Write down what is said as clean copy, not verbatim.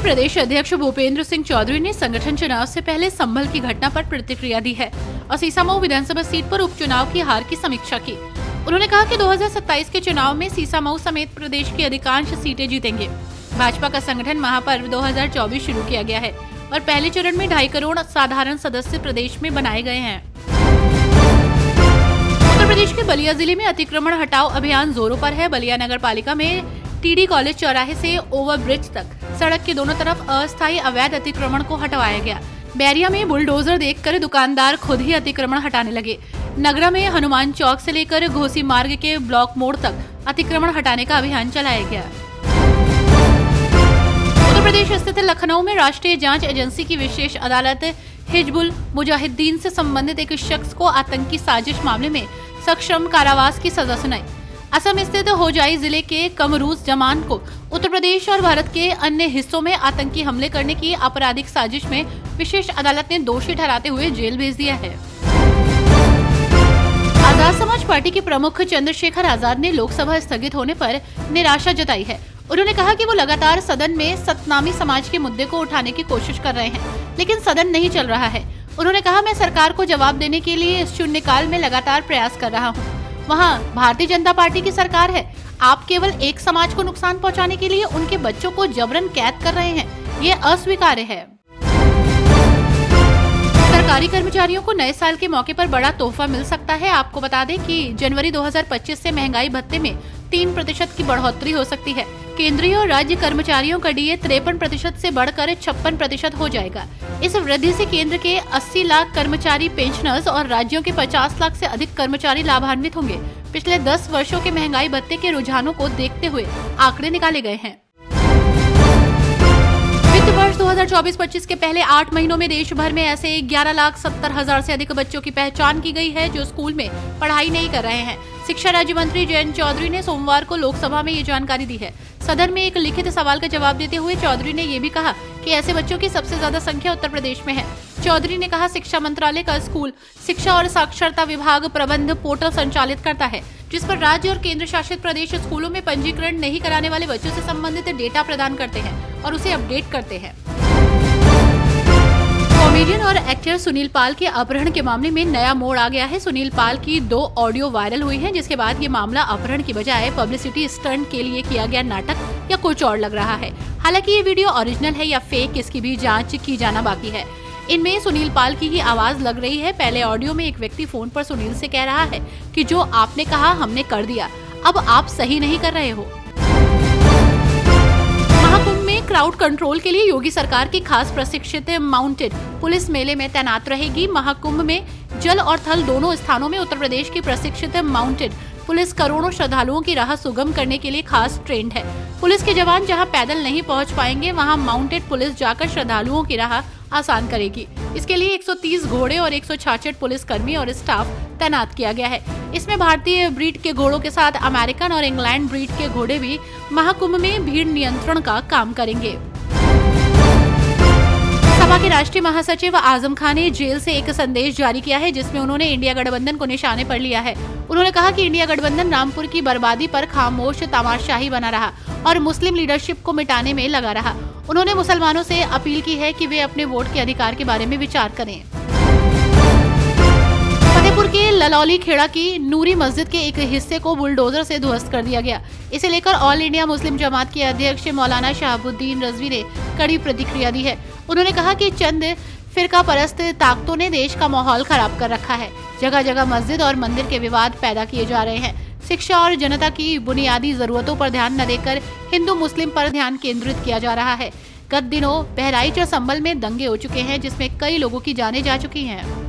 प्रदेश अध्यक्ष भूपेंद्र सिंह चौधरी ने संगठन चुनाव से पहले संभल की घटना पर प्रतिक्रिया दी है और सीसामऊ विधानसभा सीट पर उपचुनाव की हार की समीक्षा की। उन्होंने कहा कि 2027 के चुनाव में सीसामऊ समेत प्रदेश की अधिकांश सीटें जीतेंगे। भाजपा का संगठन महापर्व 2024 शुरू किया गया है और पहले चरण में 2.5 करोड़ साधारण सदस्य प्रदेश में बनाए गए हैं। उत्तर प्रदेश के बलिया जिले में अतिक्रमण हटाओ अभियान जोरों पर है। बलिया नगर पालिका में टीडी कॉलेज चौराहे से ओवरब्रिज तक सड़क के दोनों तरफ अस्थायी अवैध अतिक्रमण को हटवाया गया। बैरिया में बुलडोजर देखकर दुकानदार खुद ही अतिक्रमण हटाने लगे। नगरा में हनुमान चौक से लेकर घोसी मार्ग के ब्लॉक मोड़ तक अतिक्रमण हटाने का अभियान चलाया गया। उत्तर प्रदेश स्थित लखनऊ में राष्ट्रीय जांच एजेंसी की विशेष अदालत हिजबुल मुजाहिदीन से संबंधित एक शख्स को आतंकी साजिश मामले में सश्रम कारावास की सजा सुनाई। असम स्थित होजाई जिले के कमरूज जमान को उत्तर प्रदेश और भारत के अन्य हिस्सों में आतंकी हमले करने की आपराधिक साजिश में विशेष अदालत ने दोषी ठहराते हुए जेल भेज दिया है। आजाद समाज पार्टी के प्रमुख चंद्रशेखर आजाद ने लोकसभा स्थगित होने पर निराशा जताई है। उन्होंने कहा कि वो लगातार सदन में सतनामी समाज के मुद्दे को उठाने की कोशिश कर रहे हैं, लेकिन सदन नहीं चल रहा है। उन्होंने कहा, मैं सरकार को जवाब देने के लिए इस शून्यकाल में लगातार प्रयास कर रहा हूँ। वहाँ भारतीय जनता पार्टी की सरकार है। आप केवल एक समाज को नुकसान पहुँचाने के लिए उनके बच्चों को जबरन कैद कर रहे हैं। ये अस्वीकार्य है। सरकारी कर्मचारियों को नए साल के मौके पर बड़ा तोहफा मिल सकता है। आपको बता दें कि जनवरी 2025 से महंगाई भत्ते में 3% की बढ़ोतरी हो सकती है। केंद्रीय और राज्य कर्मचारियों का डीए 53% से बढ़कर 56% हो जाएगा। इस वृद्धि से केंद्र के 80 लाख कर्मचारी पेंशनर्स और राज्यों के 50 लाख से अधिक कर्मचारी लाभान्वित होंगे। पिछले 10 वर्षों के महंगाई भत्ते के रुझानों को देखते हुए आंकड़े निकाले गए हैं। वित्त वर्ष 2024-25 के पहले 8 महीनों में देश भर में ऐसे 11,70,000 से अधिक बच्चों की पहचान की गई है जो स्कूल में पढ़ाई नहीं कर रहे हैं। शिक्षा राज्य मंत्री जयंत चौधरी ने सोमवार को लोकसभा में ये जानकारी दी है। सदन में एक लिखित सवाल का जवाब देते हुए चौधरी ने ये भी कहा कि ऐसे बच्चों की सबसे ज्यादा संख्या उत्तर प्रदेश में है। चौधरी ने कहा, शिक्षा मंत्रालय का स्कूल शिक्षा और साक्षरता विभाग प्रबंध पोर्टल संचालित करता है, जिस पर राज्य और केंद्र शासित प्रदेश स्कूलों में पंजीकरण नहीं कराने वाले बच्चों से संबंधित डेटा प्रदान करते हैं और उसे अपडेट करते हैं। कॉमेडियन और एक्टर सुनील पाल के अपहरण के मामले में नया मोड़ आ गया है। सुनील पाल की 2 ऑडियो वायरल हुई हैं, जिसके बाद ये मामला अपहरण की बजाय पब्लिसिटी स्टंट के लिए किया गया नाटक या कुछ और लग रहा है। हालांकि ये वीडियो ओरिजिनल है या फेक, इसकी भी जांच की जाना बाकी है। इनमें सुनील पाल की ही आवाज लग रही है। पहले ऑडियो में एक व्यक्ति फोन पर सुनील से कह रहा है कि जो आपने कहा हमने कर दिया, अब आप सही नहीं कर रहे हो। महाकुंभ में क्राउड कंट्रोल के लिए योगी सरकार की खास प्रशिक्षित माउंटेड पुलिस मेले में तैनात रहेगी। महाकुंभ में जल और थल दोनों स्थानों में उत्तर प्रदेश की प्रशिक्षित माउंटेड पुलिस करोड़ों श्रद्धालुओं की राह सुगम करने के लिए खास ट्रेंड है। पुलिस के जवान जहां पैदल नहीं पहुंच पाएंगे, वहां माउंटेड पुलिस जाकर श्रद्धालुओं की राह आसान करेगी। इसके लिए 130 घोड़े और 166 पुलिसकर्मी और स्टाफ तैनात किया गया है। इसमें भारतीय ब्रीड के घोड़ों के साथ अमेरिकन और इंग्लैंड ब्रीड के घोड़े भी महाकुंभ में भीड़ नियंत्रण का काम करेंगे। सपा के राष्ट्रीय महासचिव आजम खान ने जेल से एक संदेश जारी किया है, जिसमें उन्होंने इंडिया गठबंधन को निशाने पर लिया है। उन्होंने कहा कि इंडिया गठबंधन रामपुर की बर्बादी पर खामोश तमाशाही बना रहा और मुस्लिम लीडरशिप को मिटाने में लगा रहा। उन्होंने मुसलमानों से अपील की है कि वे अपने वोट के अधिकार के बारे में विचार करें। फतेहपुर के ललौली खेड़ा की नूरी मस्जिद के एक हिस्से को बुलडोजर से ध्वस्त कर दिया गया। इसे लेकर ऑल इंडिया मुस्लिम जमात के अध्यक्ष मौलाना शहाबुद्दीन रजवी ने कड़ी प्रतिक्रिया दी है। उन्होंने कहा कि चंद फिरका परस्त ताकतों ने देश का माहौल खराब कर रखा है। जगह जगह मस्जिद और मंदिर के विवाद पैदा किए जा रहे हैं। शिक्षा और जनता की बुनियादी जरूरतों पर ध्यान न देकर हिंदू मुस्लिम पर ध्यान केंद्रित किया जा रहा है। गत दिनों बहराइच और संभल में दंगे हो चुके हैं, जिसमें कई लोगों की जानें जा चुकी हैं।